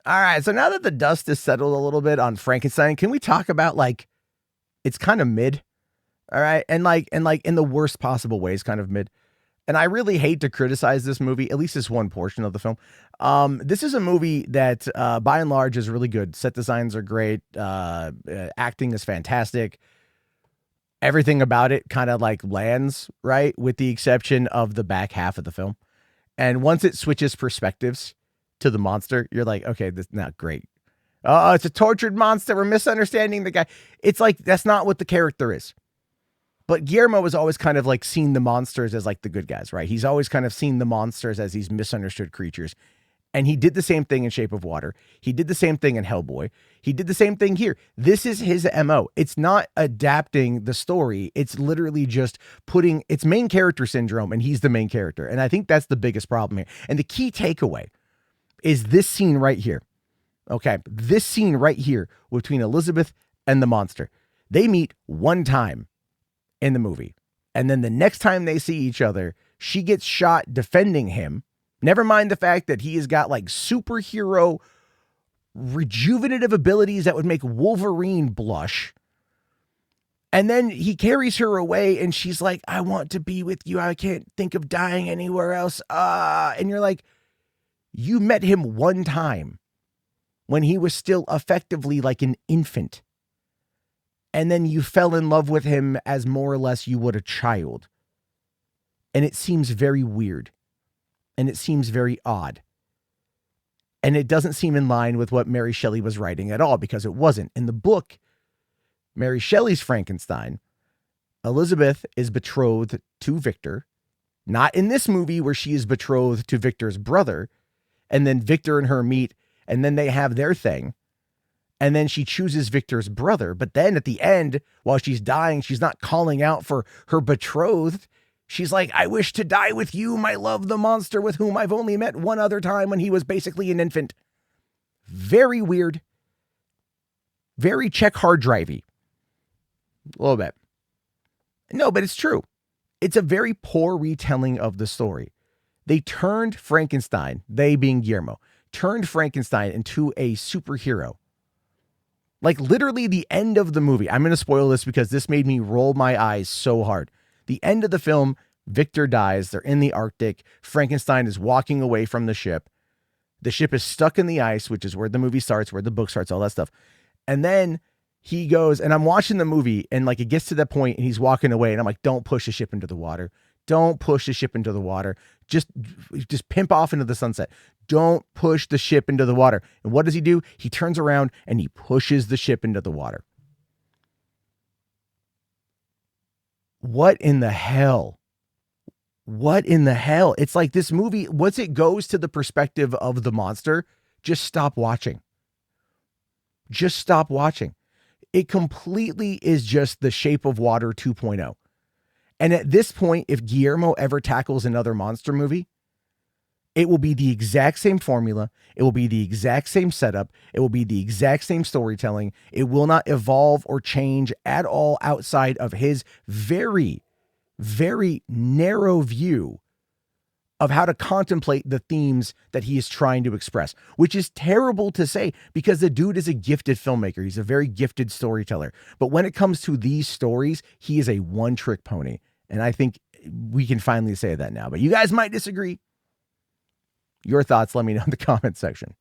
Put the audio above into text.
All right, so now that the dust is settled a little bit on Frankenstein, can we talk about like it's kind of mid? All right, and in the worst possible ways, kind of mid. And I really hate to criticize this movie, at least this one portion of the film. This is a movie that, by and large, is really good. Set designs are great. Acting is fantastic. Everything about it kind of like lands right, with the exception of the back half of the film. And once it switches perspectives to the monster, you're like, okay, this is not great. Oh, it's a tortured monster. We're misunderstanding the guy. It's like, that's not what the character is. But Guillermo has always kind of like seen the monsters as like the good guys, right? He's always kind of seen the monsters as these misunderstood creatures. And he did the same thing in Shape of Water. He did the same thing in Hellboy. He did the same thing here. This is his MO. It's not adapting the story. It's literally just putting its main character syndrome, and he's the main character. And I think that's the biggest problem here. And the key takeaway is this scene right here. Okay, this scene right here between Elizabeth and the monster. They meet one time in the movie. And then the next time they see each other, she gets shot defending him. Never mind the fact that he has got like superhero rejuvenative abilities that would make Wolverine blush. And then he carries her away and she's like, I want to be with you. I can't think of dying anywhere else. And you're like, you met him one time when he was still effectively like an infant. And then you fell in love with him as more or less you would a child. And it seems very weird. And it seems very odd. And it doesn't seem in line with what Mary Shelley was writing at all, because it wasn't. In the book, Mary Shelley's Frankenstein, Elizabeth is betrothed to Victor. Not in this movie where she is betrothed to Victor's brother. And then Victor and her meet, and then they have their thing. And then she chooses Victor's brother. But then at the end, while she's dying, she's not calling out for her betrothed. She's like, I wish to die with you, my love, the monster with whom I've only met one other time when he was basically an infant. Very weird. Very check hard drivey. A little bit. No, but it's true. It's a very poor retelling of the story. They turned Frankenstein, they being Guillermo, turned Frankenstein into a superhero. Like literally the end of the movie. I'm going to spoil this because this made me roll my eyes so hard. The end of the film, Victor dies. They're in the Arctic. Frankenstein is walking away from the ship. The ship is stuck in the ice, which is where the movie starts, where the book starts, all that stuff. And then he goes, and I'm watching the movie, and like it gets to that point, and he's walking away, and I'm like, don't push the ship into the water. Don't push the ship into the water. Just pimp off into the sunset. Don't push the ship into the water. And what does he do? He turns around and he pushes the ship into the water. What in the hell? What in the hell? It's like this movie, once it goes to the perspective of the monster, just stop watching. Just stop watching. It completely is just the Shape of Water 2.0. And at this point, if Guillermo ever tackles another monster movie, it will be the exact same formula. It will be the exact same setup. It will be the exact same storytelling. It will not evolve or change at all outside of his very, very narrow view of how to contemplate the themes that he is trying to express, which is terrible to say because the dude is a gifted filmmaker. He's a very gifted storyteller. But when it comes to these stories, he is a one-trick pony. And I think we can finally say that now. But you guys might disagree. Your thoughts, let me know in the comment section.